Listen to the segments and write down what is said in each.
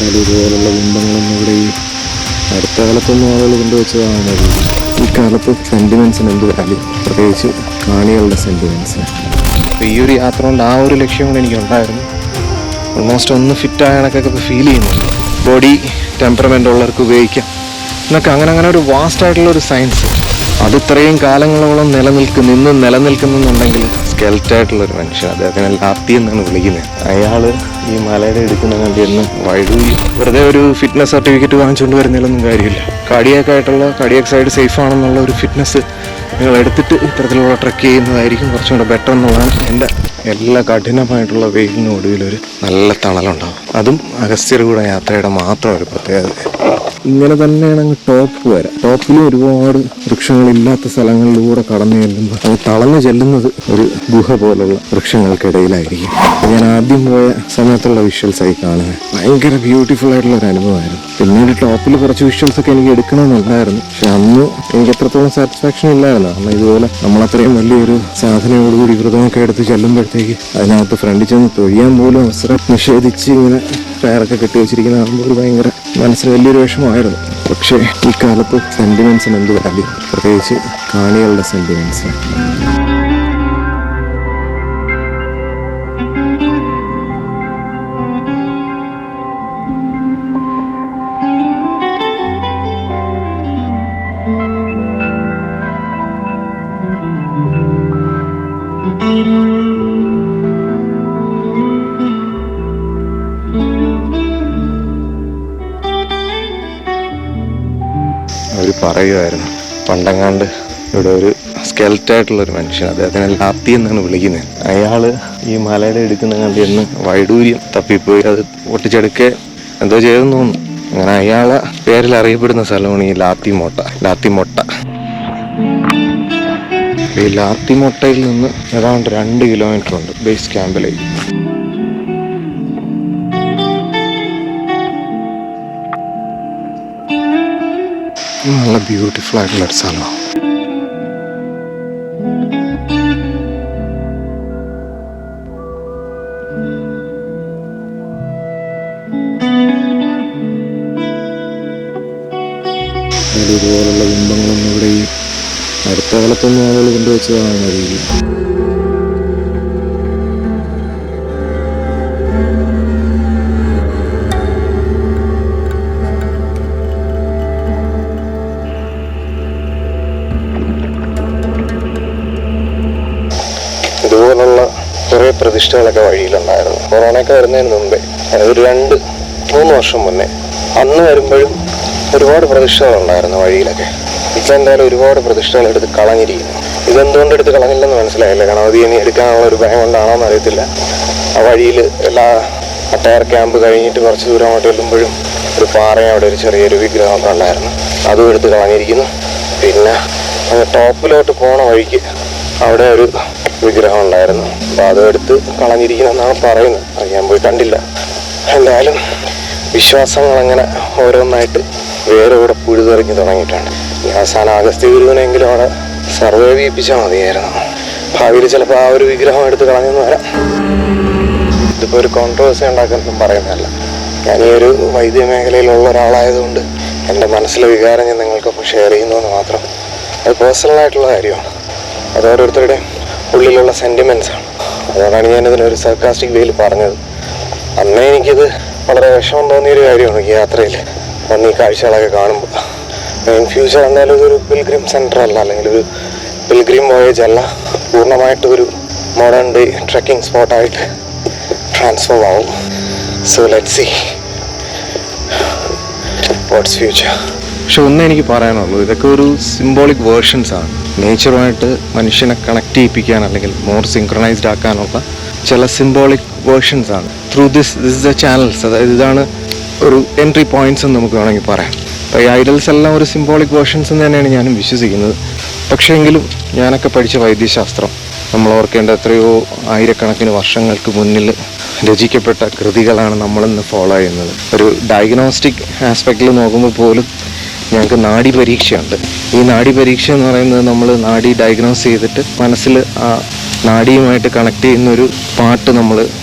ഇതുപോലുള്ള ബിംബങ്ങളൊന്നും ഇവിടെ ഈ അടുത്ത കാലത്തൊന്നും ആളുകൾ കൊണ്ടുവച്ചതാണ്. ഈ കാലത്ത് സെൻറ്റിമെൻറ്റ്സിന് എന്ത് വാല്യൂ, പ്രത്യേകിച്ച് കാണികളുടെ സെൻറ്റിമെൻറ്റ്സിന്. അപ്പോൾ ഈ ഒരു യാത്ര കൊണ്ട് ആ ഒരു ലക്ഷ്യം കൂടെ എനിക്കുണ്ടായിരുന്നു. ഓൾമോസ്റ്റ് ഒന്ന് ഫിറ്റായ കണക്കൊക്കെ ഇപ്പോൾ ഫീൽ ചെയ്യുന്നുണ്ട്. ബോഡി ടെമ്പറമെൻ്റ് ഉള്ളവർക്ക് ഉപയോഗിക്കാം എന്നൊക്കെ അങ്ങനെ ഒരു വാസ്റ്റായിട്ടുള്ളൊരു സയൻസ് അത് ഇത്രയും കാലങ്ങളോളം നിലനിൽക്കുന്നുണ്ടെങ്കിൽ സ്കെൽറ്റായിട്ടുള്ളൊരു മനുഷ്യൻ, അദ്ദേഹത്തിനെ ലാത്തി എന്നാണ് വിളിക്കുന്നത്. അയാൾ ഈ മലയുടെ എടുക്കുന്ന കണ്ടിരുന്ന് വഴുതി വെറുതെ ഒരു ഫിറ്റ്നസ് സർട്ടിഫിക്കറ്റ് വാങ്ങിച്ചുകൊണ്ട് വരുന്നതിലൊന്നും കാര്യമില്ല. കാർഡിയാക് സൈഡ് സേഫ് ആണെന്നുള്ള ഒരു ഫിറ്റ്നസ് നിങ്ങൾ എടുത്തിട്ട് ഇത്തരത്തിലുള്ള ട്രക്ക് ചെയ്യുന്നതായിരിക്കും കുറച്ചും കൂടെ ബെറ്റർ എന്നുള്ളതാണ് എൻ്റെ. എല്ലാ കഠിനമായിട്ടുള്ള വെയിലിനും ഒടുവിലൊരു നല്ല തണലുണ്ടാവും. അതും അഗസ്ത്യർകൂട യാത്രയുടെ മാത്രം ഒരു പ്രത്യേകത. ഇങ്ങനെ തന്നെയാണ് അങ്ങ് ടോപ്പ് വരെ. ടോപ്പിലും ഒരുപാട് വൃക്ഷങ്ങളില്ലാത്ത സ്ഥലങ്ങളിലൂടെ കടന്നു ചെല്ലുമ്പോൾ അത് തളർന്നു ചെല്ലുന്നത് ഒരു ഗുഹ പോലുള്ള വൃക്ഷങ്ങൾക്കിടയിലായിരിക്കും. ഞാൻ ആദ്യം പോയ സമയത്തുള്ള വിഷ്വൽസ് ആയി കാണുന്നത് ഭയങ്കര ബ്യൂട്ടിഫുൾ ആയിട്ടുള്ള ഒരു അനുഭവമായിരുന്നു. പിന്നീട് ടോപ്പിൽ കുറച്ച് വിഷ്വൽസ് ഒക്കെ എനിക്ക് എടുക്കണമെന്നുണ്ടായിരുന്നു. പക്ഷെ അന്ന് എനിക്ക് എത്രത്തോളം സാറ്റിസ്ഫാക്ഷൻ ഇല്ലായിരുന്നു. കാരണം ഇതുപോലെ നമ്മളത്രയും വലിയൊരു സാധനയോടുകൂടി വ്രതമൊക്കെ എടുത്ത് ചെല്ലുമ്പോഴത്തേക്ക് അതിനകത്ത് ഫ്രണ്ടിൽ ചെന്ന് തൊഴിയാൻ പോലും അവസരം നിഷേധിച്ച് ഇങ്ങനെ ടയറൊക്കെ കെട്ടി വെച്ചിരിക്കുന്ന കാണുമ്പോൾ ഭയങ്കര മനസ്സിന് വലിയൊരു വിഷമമായിരുന്നു. പക്ഷേ ഈ കാലത്ത് സെൻറ്റിമെൻറ്റ്സിന് എന്ത് വാല്യൂ, പ്രത്യേകിച്ച് കാണികളുടെ സെൻറ്റിമെൻറ്റ്സ്. അവർ പറയുമായിരുന്നു പണ്ടെങ്ങാണ്ട് ഇവിടെ ഒരു സ്കെൽറ്റായിട്ടുള്ളൊരു മനുഷ്യൻ, അദ്ദേഹത്തിനെ ലാത്തി എന്നാണ് വിളിക്കുന്നത്. അയാൾ ഈ മലയുടെ എടുക്കുന്ന കണ്ടിരുന്ന് വൈഡൂര്യം തപ്പിപ്പോയി അത് പൊട്ടിച്ചെടുക്കുക എന്തോ ചെയ്തെന്ന് തോന്നുന്നു. അങ്ങനെ അയാളെ പേരിൽ അറിയപ്പെടുന്ന സ്ഥലമാണ് ഈ ലാത്തിമൊട്ട. ഈ ലാത്തിമൊട്ടയിൽ നിന്ന് ഏതാണ്ട് 2 കിലോമീറ്റർ ഉണ്ട് ബേസ് ക്യാമ്പിലേക്ക്. നല്ല ബ്യൂട്ടിഫുൾ ആയിട്ടുള്ളൊരു സ്ഥലമാണ്. ഇതുപോലുള്ള ബിംബങ്ങളൊന്നും ഇവിടെ ഈ അടുത്ത കാലത്തൊന്നും ആളുകൾ കൊണ്ടുവച്ചതാണ് അറിയില്ല. ഇതുപോലുള്ള കുറേ പ്രതിഷ്ഠകളൊക്കെ വഴിയിലുണ്ടായിരുന്നു. കൊറോണയൊക്കെ വരുന്നതിന് മുമ്പേ, ഒരു 2-3 വർഷം മുന്നേ, അന്ന് വരുമ്പോഴും ഒരുപാട് പ്രതിഷ്ഠകളുണ്ടായിരുന്നു വഴിയിലൊക്കെ. ഇപ്പം എന്തായാലും ഒരുപാട് പ്രതിഷ്ഠകൾ എടുത്ത് കളഞ്ഞിരിക്കുന്നു. ഇതെന്തുകൊണ്ട് എടുത്ത് കളഞ്ഞില്ലെന്ന് മനസ്സിലായില്ല. ഗണപതി ഇനി എടുക്കാനുള്ള ഒരു ഭയം കൊണ്ടാണോ എന്ന് അറിയത്തില്ല. ആ വഴിയിൽ ടയർ ക്യാമ്പ് കഴിഞ്ഞിട്ട് കുറച്ച് ദൂരം അങ്ങോട്ട് ചെല്ലുമ്പോഴും ഒരു പാറയും അവിടെ ഒരു ചെറിയൊരു വിഗ്രഹമൊക്കെ ഉണ്ടായിരുന്നു. അതും എടുത്ത് കളഞ്ഞിരിക്കുന്നു. പിന്നെ ടോപ്പിലോട്ട് പോണ വഴിക്ക് അവിടെ ഒരു വിഗ്രഹം ഉണ്ടായിരുന്നു. അപ്പോൾ അതും എടുത്ത് കളഞ്ഞിരിക്കുന്നെന്നാണ് പറയുന്നത്. അത് ഞാൻ പോയി കണ്ടില്ല. എന്തായാലും വിശ്വാസങ്ങളങ്ങനെ ഓരോന്നായിട്ട് വേരോടെ പുഴുതെറിഞ്ഞ് തുടങ്ങിയിട്ടുണ്ട്. ഈ അവസാനം അഗസ്ത്യ ഗുരുവിനെങ്കിലും അവിടെ സർവേ ചെയ്യിപ്പിച്ചാൽ മതിയായിരുന്നു. ഭാവിയിൽ ചിലപ്പോൾ ആ ഒരു വിഗ്രഹം എടുത്ത് കളഞ്ഞെന്ന് വരാം. ഇതിപ്പോൾ ഒരു കോൺട്രവേഴ്സി ഉണ്ടാക്കുന്നതും പറയുന്നതല്ല. ഞാൻ ഈ ഒരു വൈദ്യ മേഖലയിലുള്ള ഒരാളായതുകൊണ്ട് എൻ്റെ മനസ്സിലെ വികാരം ഞാൻ നിങ്ങൾക്കൊപ്പം ഷെയർ ചെയ്യുന്നതെന്ന് മാത്രം. അത് പേഴ്സണലായിട്ടുള്ള കാര്യമാണ്. അത് ഓരോരുത്തരുടെയും ഉള്ളിലുള്ള സെൻറ്റിമെൻറ്റ്സാണ്. അതുകൊണ്ടാണ് ഞാനിതിനൊരു സർക്കാസ്റ്റിക് വേയിൽ പറഞ്ഞത്. അന്നേ എനിക്കിത് വളരെ വിഷമം തോന്നിയൊരു കാര്യമാണ് ഈ യാത്രയിൽ വന്ന് ഈ കാഴ്ചകളൊക്കെ കാണുമ്പോൾ. ഇൻ ഫ്യൂച്ചർ എന്തായാലും ഇതൊരു പിൽഗ്രിം സെൻറ്റർ അല്ല, അല്ലെങ്കിൽ ഒരു പിൽഗ്രിം വോയേജ് അല്ല, പൂർണ്ണമായിട്ട് ഒരു മോഡേൺ ഡേ ട്രെക്കിംഗ് സ്പോട്ടായിട്ട് ട്രാൻസ്ഫോം ആവും. So let's see what's future. പക്ഷെ ഒന്നേ എനിക്ക് പറയാനുള്ളൂ, ഇതൊക്കെ ഒരു സിംബോളിക് വേർഷൻസ് ആണ്. നേച്ചറുമായിട്ട് മനുഷ്യനെ കണക്ട് ചെയ്യിപ്പിക്കാൻ അല്ലെങ്കിൽ മോർ സിങ്ക്രണൈസ്ഡ് ആക്കാനുള്ള ചില സിംബോളിക് വേർഷൻസ് ആണ് ത്രൂ ദിസ് ദ ചാനൽസ്. അതായത് ഇതാണ് ഒരു എൻട്രി പോയിന്റ്സ് എന്ന് നമുക്ക് വേണമെങ്കിൽ പറയാം. അപ്പോൾ ഈ ഐഡൽസ് എല്ലാം ഒരു സിംബോളിക് വേർഷൻസ് എന്ന് തന്നെയാണ് ഞാനും വിശ്വസിക്കുന്നത്. പക്ഷേ എങ്കിലും ഞാനൊക്കെ പഠിച്ച വൈദ്യശാസ്ത്രം നമ്മൾ ഓർക്കേണ്ട എത്രയോ ആയിരക്കണക്കിന് വർഷങ്ങൾക്ക് മുന്നിൽ രചിക്കപ്പെട്ട കൃതികളാണ് നമ്മളിന്ന് ഫോളോ ചെയ്യുന്നത്. ഒരു ഡയഗ്നോസ്റ്റിക് ആസ്പെക്റ്റിൽ നോക്കുമ്പോൾ പോലും ഞങ്ങൾക്ക് നാഡി പരീക്ഷയുണ്ട്. ഈ നാഡി പരീക്ഷ എന്ന് പറയുന്നത് നമ്മൾ നാഡി ഡയഗ്നോസ് ചെയ്തിട്ട് മനസ്സിൽ ആ നാഡിയുമായിട്ട് കണക്ട് ചെയ്യുന്നൊരു പാട്ട് നമ്മൾ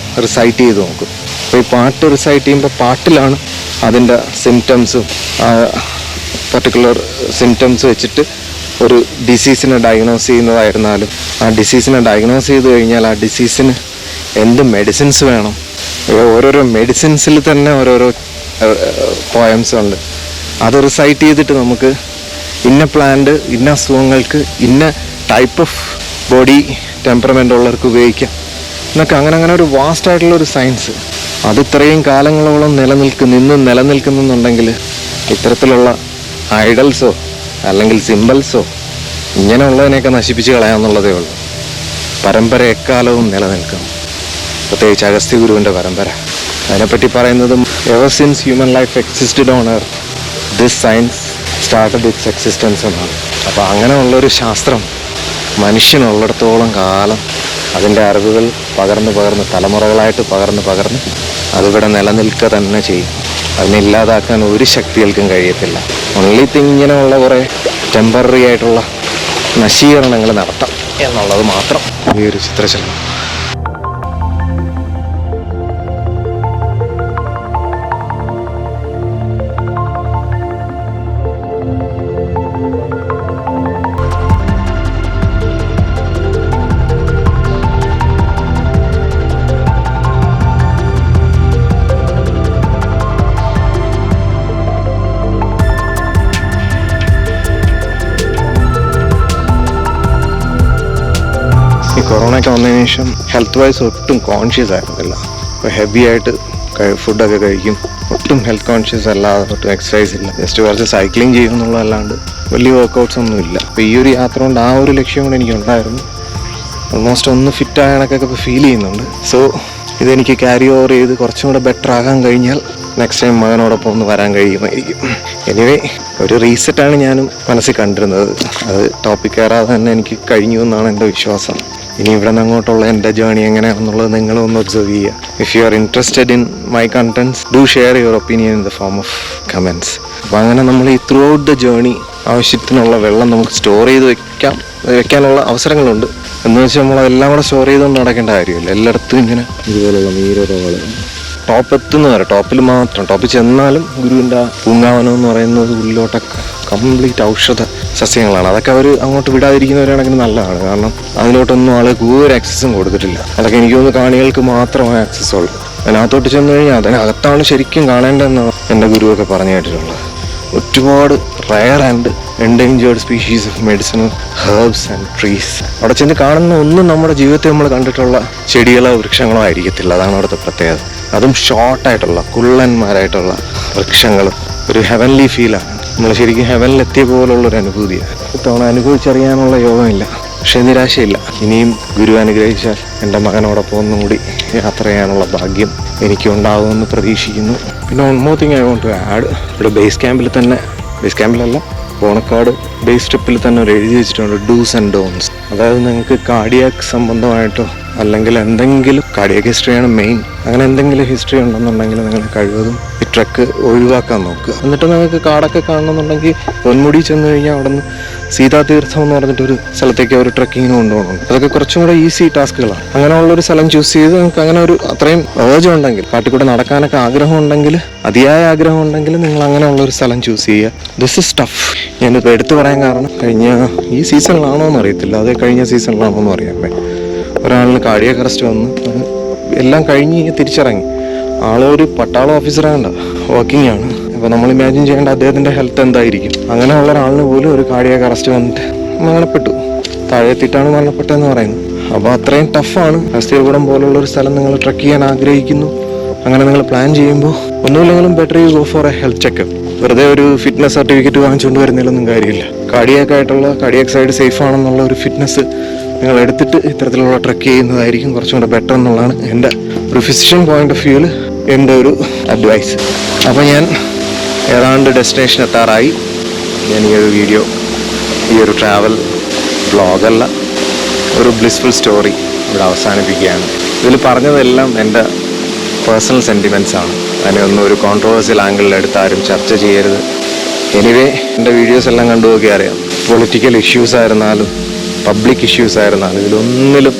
റിസൈറ്റ് ചെയ്ത് നോക്കും. അപ്പോൾ ഈ പാട്ട് റിസൈറ്റ് ചെയ്യുമ്പോൾ പാട്ടിലാണ് അതിൻ്റെ സിംറ്റംസും പർട്ടിക്കുലർ സിംറ്റംസ് വെച്ചിട്ട് ഒരു ഡിസീസിനെ ഡയഗ്നോസ് ചെയ്യുന്നതായിരുന്നാലും ആ ഡിസീസിനെ ഡയഗ്നോസ് ചെയ്ത് കഴിഞ്ഞാൽ ആ ഡിസീസിന് എന്ത് മെഡിസിൻസ് വേണം, ഓരോരോ മെഡിസിൻസിൽ തന്നെ ഓരോരോ പോയംസ് ഉണ്ട്. അത് റിസൈറ്റ് ചെയ്തിട്ട് നമുക്ക് ഇന്ന പ്ലാന്റ് ഇന്ന അസുഖങ്ങൾക്ക് ഇന്ന ടൈപ്പ് ഓഫ് ബോഡി ടെമ്പറമെൻ്റ് ഉള്ളവർക്ക് ഉപയോഗിക്കാം എന്നൊക്കെ അങ്ങനെ ഒരു വാസ്റ്റ് ആയിട്ടുള്ളൊരു സയൻസ്. അത് ഇത്രയും കാലങ്ങളോളം നിലനിൽക്കുന്നുണ്ടെങ്കിൽ ഇത്തരത്തിലുള്ള ഐഡൽസോ അല്ലെങ്കിൽ സിംബൽസോ ഇങ്ങനെയുള്ളതിനെയൊക്കെ നശിപ്പിച്ച് കളയാമെന്നുള്ളതേ ഉള്ളൂ. പരമ്പര എക്കാലവും നിലനിൽക്കും, പ്രത്യേകിച്ച് അഗസ്ത്യ ഗുരുവിൻ്റെ പരമ്പര. അതിനെപ്പറ്റി പറയുന്നതും ever since human life existed on earth this science started it's existence എന്നാണ്. അപ്പോൾ അങ്ങനെയുള്ളൊരു ശാസ്ത്രം മനുഷ്യനുള്ളിടത്തോളം കാലം അതിൻ്റെ അറിവുകൾ പകർന്ന് തലമുറകളായിട്ട് പകർന്ന് അതിവിടെ നിലനിൽക്കുക തന്നെ ചെയ്യും. അതിനില്ലാതാക്കാൻ ഒരു ശക്തികൾക്കും കഴിയത്തില്ല. ഓൺലി തിങ് ഇങ്ങനെയുള്ള കുറേ ടെമ്പററി ആയിട്ടുള്ള നശീകരണങ്ങൾ നടത്താം എന്നുള്ളത് മാത്രം ഈ ഒരു ചിത്രശലഭം. കൊറോണയൊക്കെ വന്നതിന് ശേഷം ഹെൽത്ത് വൈസ് ഒട്ടും കോൺഷ്യസ് ആയിരുന്നില്ല. ഇപ്പോൾ ഹെവി ആയിട്ട് ഫുഡൊക്കെ കഴിക്കും, ഒട്ടും ഹെൽത്ത് കോൺഷ്യസ് അല്ലാതെ, ഒട്ടും എക്സസൈസ് ഇല്ല, ജസ്റ്റ് കുറച്ച് സൈക്ലിംഗ് ചെയ്യുമെന്നുള്ളതല്ലാണ്ട് വലിയ വർക്കൗട്ട്സ് ഒന്നും ഇല്ല. അപ്പോൾ ഈ ഒരു യാത്ര കൊണ്ട് ആ ഒരു ലക്ഷ്യം കൂടെ എനിക്കുണ്ടായിരുന്നു. ഓൾമോസ്റ്റ് ഒന്ന് ഫിറ്റായ കണക്കൊക്കെ ഇപ്പോൾ ഫീൽ ചെയ്യുന്നുണ്ട്. സോ ഇതെനിക്ക് ക്യാരി ഓവർ ചെയ്ത് കുറച്ചും കൂടെ ബെറ്റർ ആകാൻ കഴിഞ്ഞാൽ നെക്സ്റ്റ് ടൈം മകനോടൊപ്പം ഒന്ന് വരാൻ കഴിയുമായിരിക്കും. എനിവേ ഒരു റീസെറ്റാണ് ഞാനും മനസ്സിൽ കണ്ടിരുന്നത്. അത് ടോപ്പിക് കയറാതെ തന്നെ എനിക്ക് കഴിഞ്ഞു എന്നാണ് എൻ്റെ വിശ്വാസം. ഇനി ഇവിടെ നിന്ന് അങ്ങോട്ടുള്ള എൻ്റെ ജേണി എങ്ങനെയാണെന്നുള്ളത് നിങ്ങളൊന്ന് ഒബ്സർവ് ചെയ്യുക. If you are interested in my contents do share your opinion in the form of comments. അപ്പോൾ അങ്ങനെ നമ്മൾ ഈ ത്രൂ ഔട്ട് ദ ജേണി ആവശ്യത്തിനുള്ള വെള്ളം നമുക്ക് സ്റ്റോർ ചെയ്ത് വെക്കാനുള്ള അവസരങ്ങളുണ്ട്. എന്ന് വെച്ചാൽ നമ്മളതെല്ലാം കൂടെ സ്റ്റോർ ചെയ്തുകൊണ്ട് നടക്കേണ്ട കാര്യമില്ല. എല്ലായിടത്തും ഇങ്ങനെ ഇതുപോലുള്ള നീരുറകൾ ടോപ്പ് എത്തുന്ന വരെ, ടോപ്പിൽ മാത്രം, ടോപ്പിൽ ചെന്നാലും ഗുരുവിൻ്റെ പൂങ്കാവനം എന്ന് പറയുന്നത് ഉള്ളിലോട്ടൊക്കെ കംപ്ലീറ്റ് ഔഷധ സസ്യങ്ങളാണ്. അതൊക്കെ അവർ അങ്ങോട്ട് വിടാതിരിക്കുന്നവരാണെങ്കിൽ നല്ലതാണ്. കാരണം അതിലോട്ടൊന്നും ആൾക്ക് ഒരു ആക്സസും കൊടുത്തിട്ടില്ല. അതൊക്കെ എനിക്ക് തോന്നുന്നു കാണികൾക്ക് മാത്രമേ ആക്സസ് ഉള്ളൂ. അതിനകത്തോട്ട് ചെന്ന് കഴിഞ്ഞാൽ അതിനകത്താണ് ശരിക്കും കാണേണ്ടതെന്നാണ് എൻ്റെ ഗുരുവൊക്കെ പറഞ്ഞു കേട്ടിട്ടുള്ളത്. ഒരുപാട് rare and endangered species of medicinal herbs and trees. അവിടെ ചെന്ന് കാണുന്ന ഒന്നും നമ്മുടെ ജീവിതത്തിൽ നമ്മൾ കണ്ടിട്ടുള്ള ചെടികളോ വൃക്ഷങ്ങളോ ആയിരിക്കത്തില്ല. അതാണ് അവിടുത്തെ പ്രത്യേകത. അതും ഷോർട്ടായിട്ടുള്ള കുള്ളന്മാരായിട്ടുള്ള വൃക്ഷങ്ങളും ഒരു ഹെവൻലി ഫീലാണ്. നമ്മൾ ശരിക്കും ഹെവനിലെത്തിയ പോലുള്ളൊരു അനുഭൂതിയാണ്. ഇത്തവണ അനുഭവിച്ചറിയാനുള്ള യോഗമില്ല, പക്ഷേ നിരാശയില്ല. ഇനിയും ഗുരു അനുഗ്രഹിച്ചാൽ എൻ്റെ മകനോടൊപ്പം ഒന്നും കൂടി യാത്ര ചെയ്യാനുള്ള ഭാഗ്യം എനിക്കുണ്ടാകുമെന്ന് പ്രതീക്ഷിക്കുന്നു. പിന്നെ one more thing I want to add. ഇവിടെ ബേസ് ക്യാമ്പിലല്ല പോണക്കാട് ബേസ് ട്രിപ്പിൽ തന്നെ ഒരു എഴുതി വെച്ചിട്ടുണ്ട് ഡൂസ് ആൻഡ് ഡോൺസ്. അതായത് നിങ്ങൾക്ക് കാർഡിയാക് സംബന്ധമായിട്ടോ അല്ലെങ്കിൽ എന്തെങ്കിലും കാർഡിയാക് ഹിസ്റ്ററിയാണ് മെയിൻ, അങ്ങനെ എന്തെങ്കിലും ഹിസ്റ്ററി ഉണ്ടെന്നുണ്ടെങ്കിൽ നിങ്ങൾ കഴിവതും ഈ ട്രക്ക് ഒഴിവാക്കാൻ നോക്കുക. എന്നിട്ട് നിങ്ങൾക്ക് കാടൊക്കെ കാണണമെന്നുണ്ടെങ്കിൽ പൊന്മുടി ചെന്ന് കഴിഞ്ഞാൽ അവിടെ നിന്ന് സീതാതീർത്ഥം എന്ന് പറഞ്ഞിട്ടൊരു സ്ഥലത്തേക്ക് ഒരു ട്രക്കിങ്ങിന് കൊണ്ടുപോകണം. അതൊക്കെ കുറച്ചും കൂടെ ഈസി ടാസ്കുകളാണ്. അങ്ങനെയുള്ളൊരു സ്ഥലം ചൂസ് ചെയ്ത് നിങ്ങൾക്ക് അങ്ങനെ ഒരു അത്രയും ഏർജ് ഉണ്ടെങ്കിൽ, കാട്ടിക്കൂടെ നടക്കാനൊക്കെ ആഗ്രഹം ഉണ്ടെങ്കിൽ, അതിയായ ആഗ്രഹം ഉണ്ടെങ്കിൽ നിങ്ങൾ അങ്ങനെയുള്ളൊരു സ്ഥലം ചൂസ് ചെയ്യുക. This is tough. ഞാനിപ്പോൾ എടുത്തു പറയാൻ കാരണം കഴിഞ്ഞ ഈ സീസണിലാണോ എന്ന് അറിയത്തില്ല, അതേ കഴിഞ്ഞ സീസണിലാണോ എന്ന് അറിയാൻ പറ്റും. ഒരാളിന് കാർഡിയാക് അറസ്റ്റ് വന്ന് എല്ലാം കഴിഞ്ഞ് തിരിച്ചിറങ്ങി. ആളൊരു പട്ടാള ഓഫീസറാണ്, വർക്കിംഗ് ആണ്. അപ്പോൾ നമ്മൾ ഇമാജിൻ ചെയ്യേണ്ട അദ്ദേഹത്തിൻ്റെ ഹെൽത്ത് എന്തായിരിക്കും. അങ്ങനെയുള്ള ഒരാളിന് പോലും ഒരു കാർഡിയാക് അറസ്റ്റ് വന്നിട്ട് മരണപ്പെട്ടു. താഴെ എത്തിയിട്ടാണ് മരണപ്പെട്ടതെന്ന് പറയുന്നത്. അപ്പോൾ അത്രയും ടഫാണ്. അസ്ഥികൂടം പോലുള്ളൊരു സ്ഥലം നിങ്ങൾ ട്രക്ക് ചെയ്യാൻ ആഗ്രഹിക്കുന്നു. അങ്ങനെ നിങ്ങൾ പ്ലാൻ ചെയ്യുമ്പോൾ ഒന്നുമില്ലെങ്കിലും better you go for A health checkup. വെറുതെ ഒരു ഫിറ്റ്നസ് സർട്ടിഫിക്കറ്റ് വാങ്ങിച്ചുകൊണ്ട് വരുന്നതിലൊന്നും കാര്യമില്ല. കാർഡിയാക് സൈഡ് സേഫ് ആണെന്നുള്ള ഒരു ഫിറ്റ്നസ് നിങ്ങൾ എടുത്തിട്ട് ഇത്തരത്തിലുള്ള ട്രക്ക് ചെയ്യുന്നതായിരിക്കും കുറച്ചും കൂടെ ബെറ്റർ എന്നുള്ളതാണ് എൻ്റെ ഒരു ഫിസിഷ്യൻ പോയിന്റ് ഓഫ് വ്യൂവിൽ എൻ്റെ ഒരു അഡ്വൈസ്. അപ്പോൾ ഞാൻ ഏതാണ്ട് ഡെസ്റ്റിനേഷൻ എത്താറായി. ഞാൻ ഈ ഒരു ട്രാവൽ വ്ളോഗല്ല, ഒരു ബ്ലിസ്ഫുൾ സ്റ്റോറി ഇവിടെ അവസാനിപ്പിക്കുകയാണ്. ഇതിൽ പറഞ്ഞതെല്ലാം എൻ്റെ പേഴ്സണൽ സെൻറ്റിമെൻറ്റ്സ് ആണ്. അതിനൊന്നും ഒരു കോൺട്രവേഴ്സ്യൽ ആംഗിളിൽ എടുത്ത് ആരും ചർച്ച ചെയ്യരുത്. എനിവേ എൻ്റെ വീഡിയോസ് എല്ലാം കണ്ടു നോക്കി അറിയാം. പൊളിറ്റിക്കൽ ഇഷ്യൂസ് ആയിരുന്നാലും പബ്ലിക് ഇഷ്യൂസ് ആയിരുന്നാലും ഇതിലൊന്നിലും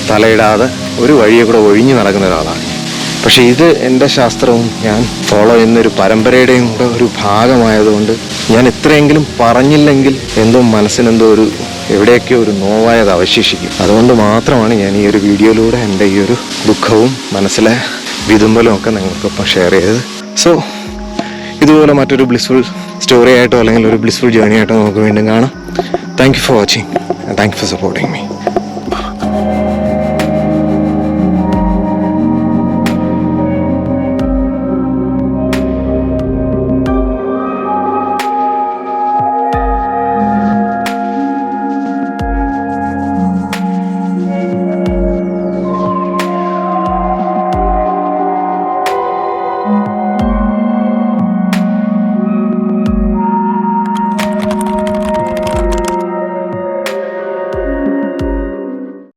തലയിടാതെ ഒരു വഴിയെ കൂടെ ഒഴിഞ്ഞു നടക്കുന്ന ഒരാളാണ്. പക്ഷേ ഇത് എൻ്റെ ശാസ്ത്രവും ഞാൻ ഫോളോ ചെയ്യുന്നൊരു പരമ്പരയുടെയും കൂടെ ഒരു ഭാഗമായതുകൊണ്ട് ഞാൻ എത്രയെങ്കിലും പറഞ്ഞില്ലെങ്കിൽ എന്തോ മനസ്സിനെന്തോ ഒരു എവിടെയൊക്കെ ഒരു നോവായത് അവശേഷിക്കും. അതുകൊണ്ട് മാത്രമാണ് ഞാൻ ഈ ഒരു വീഡിയോയിലൂടെ എൻ്റെ ഈ ഒരു ദുഃഖവും മനസ്സിലെ വിതുമ്പലും ഒക്കെ നിങ്ങൾക്കൊപ്പം ഷെയർ ചെയ്തത്. സോ ഇതുപോലെ മറ്റൊരു ബ്ലിസ്ഫുൾ സ്റ്റോറി ആയിട്ടോ അല്ലെങ്കിൽ ഒരു ബ്ലിസ്ഫുൾ ജേർണി ആയിട്ടോ നമുക്ക് വീണ്ടും കാണാം. Thank you for watching. Thank you for supporting me.